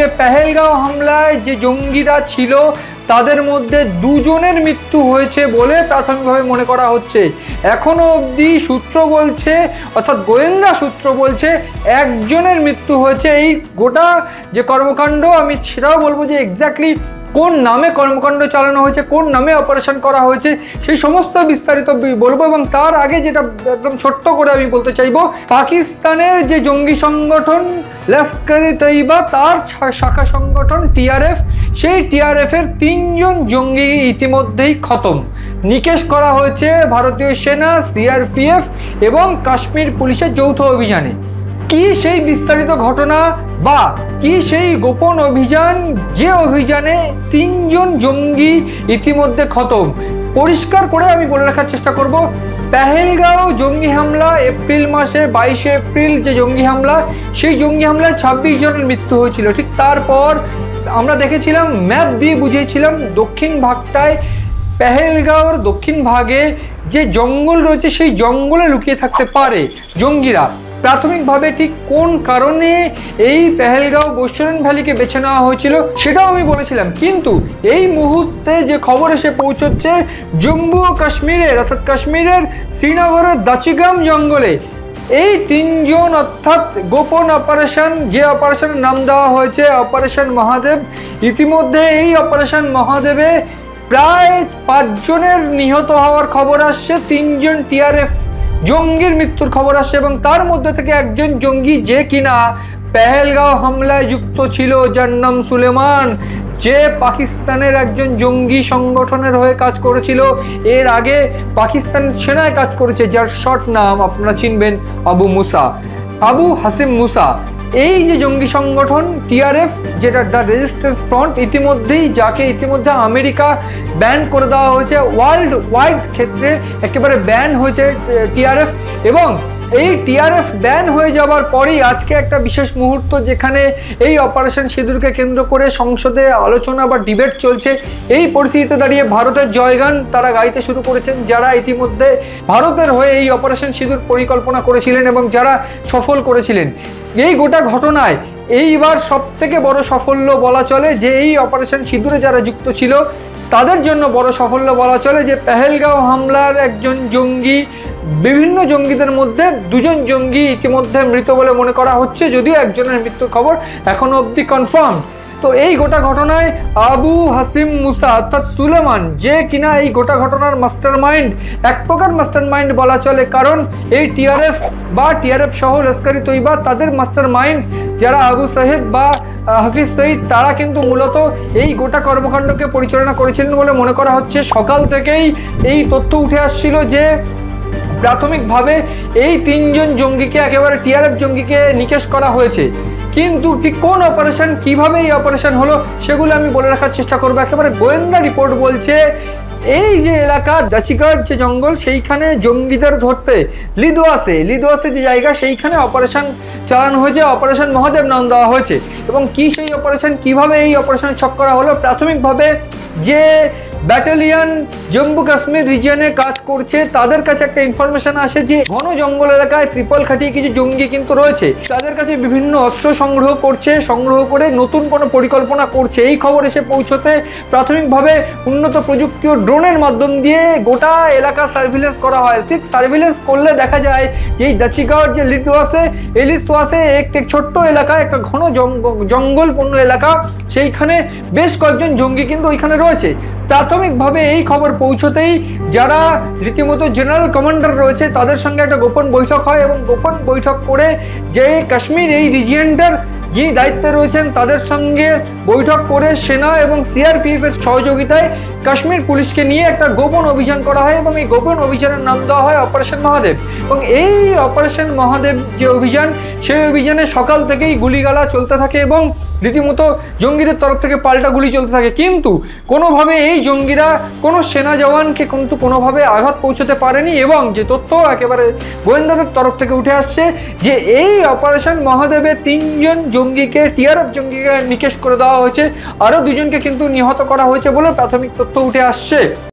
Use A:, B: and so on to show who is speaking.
A: যে পেহেলগাঁও হামলায় যে জঙ্গিরা ছিল তাদের মধ্যে দুজনের মৃত্যু হয়েছে বলে প্রাথমিকভাবে মনে করা হচ্ছে। এখনো অবধি সূত্র বলছে, অর্থাৎ গোয়েন্দা সূত্র বলছে একজনের মৃত্যু হয়েছে। এই গোটা যে কর্মকাণ্ড আমি সেটাও বলবো যে এক্স্যাক্টলি কোন নামে কর্মকাণ্ড চালানো হয়েছে, কোন নামে অপারেশন করা হয়েছে সেই সমস্ত বিস্তারিত বলবো। এবং তার আগে যেটা একদম ছোট্ট করে আমি বলতে চাইবো, পাকিস্তানের যে জঙ্গি সংগঠন লস্কর-ই-তৈয়বা তার শাখা সংগঠন টিআরএফ, সেই টিআরএফের 3 জন জঙ্গি ইতিমধ্যেই খতম, নিকেশ করা হয়েছে ভারতীয় সেনা, সিআরপিএফ এবং কাশ্মীর পুলিশের যৌথ অভিযানে। কি সেই বিস্তারিত ঘটনা বা কি সেই গোপন অভিযান, যে অভিযানে 3 জন জঙ্গি ইতিমধ্যে খতম? পরিষ্কার করে আমি বলে রাখার চেষ্টা করব। পেহেলগাঁও জঙ্গি হামলা এপ্রিল মাসে 22শে এপ্রিল যে জঙ্গি হামলা, সেই জঙ্গি হামলায় 26 জনের মৃত্যু হয়েছিল। ঠিক তারপর আমরা দেখেছিলাম, ম্যাপ দিয়ে বুঝিয়েছিলাম দক্ষিণ ভাগটায়, পেহেলগাঁওর দক্ষিণ ভাগে যে জঙ্গল রয়েছে সেই জঙ্গলে লুকিয়ে থাকতে পারে জঙ্গিরা। প্রাথমিকভাবে ঠিক কোন কারণে এই পেহেলগাঁও বৈশ্বরণ ভ্যালিকে বেছে নেওয়া হয়েছিল সেটাও আমি বলেছিলাম। কিন্তু এই মুহূর্তে যে খবর এসে পৌঁছচ্ছে, জম্মু ও কাশ্মীরের অর্থাৎ কাশ্মীরের শ্রীনগরের দাচিগাম জঙ্গলে এই 3 জন অর্থাৎ গোপন অপারেশন, যে অপারেশনের নাম দেওয়া হয়েছে অপারেশন মহাদেব, ইতিমধ্যে এই অপারেশন মহাদেবে প্রায় 5 জনের নিহত হওয়ার খবর আসছে, 3 জন টিআরএফ জঙ্গির মৃত্যুর খবর আসছে এবং তার মধ্যে থেকে একজন জঙ্গি যে কিনা পেহেলগাঁও হামলায় যুক্ত ছিল, যার নাম সুলেমান, যে পাকিস্তানের একজন জঙ্গি সংগঠনের হয়ে কাজ করেছিল, এর আগে পাকিস্তান সেনায় কাজ করেছে, যার শর্ট নাম আপনারা চিনবেন আবু মুসা, আবু হাসিম মুসা। এই যে জঙ্গি সংগঠন টিআরএফ, যেটা দ্য রেজিস্ট্যান্স ফ্রন্ট, যাকে ইতিমধ্যে আমেরিকা ব্যান করে দেওয়া হয়েছে, ওয়ার্ল্ড ওয়াইড ক্ষেত্রে একেবারে ব্যান হয়েছে টিআরএফ। এবং এই টিআরএফ ব্যান হয়ে যাওয়ার পরেই আজকে একটা বিশেষ মুহূর্ত, যেখানে এই অপারেশন সিঁদুরকে কেন্দ্র করে সংসদে আলোচনা বা ডিবেট চলছে। এই পরিস্থিতিতে দাঁড়িয়ে ভারতের জয়গান তারা গাইতে শুরু করেছেন, যারা ইতিমধ্যে ভারতের হয়ে এই অপারেশন সিঁদুর পরিকল্পনা করেছিলেন এবং যারা সফল করেছিলেন। এই গোটা ঘটনায় এইবার সবথেকে বড় সাফল্য বলা চলে যে এই অপারেশন সিঁদুরে যারা যুক্ত ছিল তাদের জন্য বড় সাফল্য বলা চলে যে পেহেলগাঁও হামলার একজন জঙ্গি, বিভিন্ন জঙ্গিদের মধ্যে 2 জন জঙ্গি ইতিমধ্যে মৃত বলে মনে করা হচ্ছে, যদিও একজনের মৃত্যুর খবর এখনো অবধি কনফার্ম। তো এই গোটা ঘটনায় আবু হাসিম মুসা অর্থাৎ সুলেমান, যে কিনা এই গোটা ঘটনার মাস্টার মাইন্ড, এক প্রকার মাস্টার মাইন্ড বলা চলে, কারণ এই টিআরএফ বা টিআরএফ সহ লস্কর-ই-তৈয়বা তাদের মাস্টার মাইন্ড যারা আবু সাহেদ বা হাফিজ সঈদ, তারা কিন্তু মূলত এই গোটা কর্মকাণ্ডকে পরিচালনা করেছিলেন বলে মনে করা হচ্ছে। সকাল থেকেই এই তথ্য উঠে আসছিল যে প্রাথমিকভাবে এই 3 জন জঙ্গিকে, একেবারে টিআরএফ জঙ্গিকে নিকেশ করা হয়েছে। কিন্তু ঠিক কোন অপারেশন, কিভাবে এই অপারেশন হলো সেগুলো আমি বলে রাখার চেষ্টা করবো। একেবারে গোয়েন্দা রিপোর্ট বলছে এই যে এলাকা দাচিগার যে জঙ্গল, সেইখানে জঙ্গিদের ধরতে লিদোয়াসে যে জায়গা, সেইখানে অপারেশন চালানো হয়েছে, অপারেশন মহাদেব নাম দেওয়া হয়েছে। এবং কি সেই অপারেশন, কিভাবে এই অপারেশনে ছক করা হলো? প্রাথমিকভাবে যে ব্যাটালিয়ন জম্মু কাশ্মীর রিজিয়নে কাজ করছে তাদের কাছে একটা ইনফরমেশন আসে যে ঘন জঙ্গল এলাকায় ত্রিপল খাটিয়ে কিছু জঙ্গি কিন্তু রয়েছে, তাদের কাছে বিভিন্ন অস্ত্র সংগ্রহ করে নতুন কোনো পরিকল্পনা করছে। এই খবর এসে পৌঁছতে প্রাথমিকভাবে উন্নত প্রযুক্তি ও ড্রোনের মাধ্যম দিয়ে গোটা এলাকা সার্ভিলেন্স করা হয়। ঠিক সার্ভিলেন্স করলে দেখা যায় যে এই দাচিগাঁওর যে লিদোয়াসে একটি ছোট্ট এলাকা, একটা ঘন জঙ্গলপূর্ণ এলাকা, সেইখানে বেশ কয়েকজন জঙ্গি কিন্তু ওইখানে রয়েছে। প্রাথমিকভাবে এই খবর পৌঁছতেই যারা রীতিমতো জেনারেল কমান্ডার রয়েছে তাদের সঙ্গে একটা গোপন বৈঠক হয় এবং গোপন বৈঠক করে যে কাশ্মীর এই রিজিয়নটার যিনি দায়িত্বে রয়েছেন তাদের সঙ্গে বৈঠক করে সেনা এবং সিআরপিএফ এর সহযোগিতায় কাশ্মীর পুলিশকে নিয়ে একটা গোপন অভিযান করা হয় এবং এই গোপন অভিযানের নাম দেওয়া হয় অপারেশন মহাদেব। এবং এই অপারেশন মহাদেব যে অভিযান, সেই অভিযানে সকাল থেকেই গুলিগালা চলতে থাকে এবং রীতিমতো জঙ্গিদের তরফ থেকে পাল্টা গুলি চলতে থাকে। কিন্তু কোনোভাবে এই জঙ্গিরা কোনো সেনা জওয়ানকে কিন্তু কোনোভাবে আঘাত পৌঁছতে পারেনি। এবং যে তথ্য একেবারে গোয়েন্দাদের তরফ থেকে উঠে আসছে যে এই অপারেশন মহাদেবে 3 জন জঙ্গিকে, টিআরএফ জঙ্গিকে নিকেশ করে দেওয়া হয়েছে, আরও 2 জনকে কিন্তু নিহত করা হয়েছে বলে প্রাথমিক তথ্য উঠে আসছে।